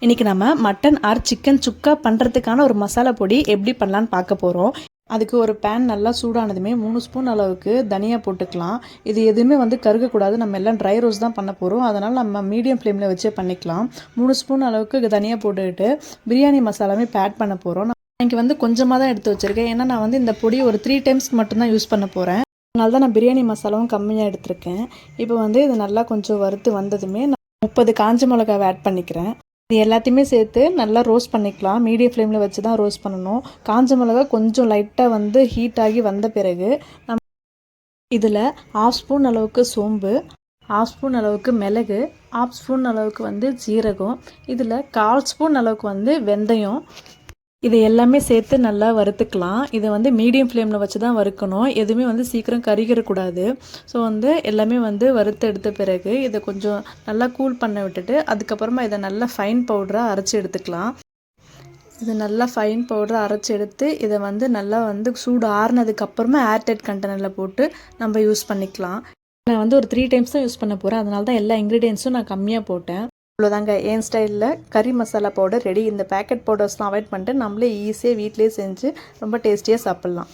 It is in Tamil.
இன்றைக்கி நம்ம மட்டன் ஆர் சிக்கன் சுக்கா பண்ணுறதுக்கான ஒரு மசாலா பொடி எப்படி பண்ணலான்னு பார்க்க போகிறோம். அதுக்கு ஒரு பேன் நல்லா சூடானதுமே 3 ஸ்பூன் அளவுக்கு தனியா போட்டுக்கலாம். இது எதுவுமே கருகக்கூடாது. நம்ம எல்லாம் ட்ரை ரோஸ்ட் தான் பண்ண போகிறோம். அதனால் நம்ம மீடியம் ஃப்ளேமில் வச்சே பண்ணிக்கலாம். 3 ஸ்பூன் அளவுக்கு தனியா போட்டுக்கிட்டு பிரியாணி மசாலாவே இப்போ ஆட் பண்ண போகிறோம். நான் இன்றைக்கி கொஞ்சமாக தான் எடுத்து வச்சுருக்கேன். ஏன்னா நான் இந்த பொடி ஒரு 3 டைம்ஸ்க்கு மட்டும்தான் யூஸ் பண்ண போகிறேன். அதனால தான் நான் பிரியாணி மசாலாவும் கம்மியாக எடுத்திருக்கேன். இப்போ இது நல்லா கொஞ்சம் வறுத்து வந்ததுமே நான் 30 காஞ்ச மிளகாவை ஆட் பண்ணிக்கிறேன். இது எல்லாத்தையுமே சேர்த்து நல்லா ரோஸ்ட் பண்ணிக்கலாம். மீடியம் ஃப்ளேமில் வச்சு தான் ரோஸ்ட் பண்ணணும். காஞ்ச மிளகா கொஞ்சம் லைட்டாக ஹீட் ஆகி வந்த பிறகு நம்ம இதில் 1/2 ஸ்பூன் அளவுக்கு சோம்பு, 1/2 ஸ்பூன் அளவுக்கு மிளகு, 1/2 ஸ்பூன் அளவுக்கு ஜீரகம், இதில் 1/4 ஸ்பூன் அளவுக்கு வெந்தயம், இதை எல்லாமே சேர்த்து நல்லா வறுத்துக்கலாம். இதை மீடியம் ஃப்ளேமில் வச்சு தான் வறுக்கணும். எதுவுமே சீக்கிரம் கருகிடக்கூடாது. ஸோ எல்லாமே வறுத்து எடுத்த பிறகு இதை கொஞ்சம் நல்லா கூல் பண்ண விட்டுட்டு அதுக்கப்புறமா இதை நல்லா ஃபைன் பவுடராக அரைச்சி எடுத்துக்கலாம். இதை நல்லா ஃபைன் பவுடராக அரைச்சி எடுத்து இதை நல்லா சூடு ஆறுனதுக்கப்புறமா ஏர்டைட் கண்டெய்னரில் போட்டு நம்ம யூஸ் பண்ணிக்கலாம். நான் ஒரு 3 டைம்ஸ் தான் யூஸ் பண்ண போகிறேன். அதனால தான் எல்லா இன்க்ரீடியன்ஸும் நான் கம்மியாக போட்டேன். அவ்வளோதாங்க, என் ஸ்டைலில் கறி மசாலா பவுடர் ரெடி. இந்த பேக்கெட் பவுடர்ஸ்லாம் அவாய்ட் பண்ணிட்டு நம்மளே ஈஸியாக வீட்டிலே செஞ்சு ரொம்ப டேஸ்டியாக சாப்பிட்லாம்.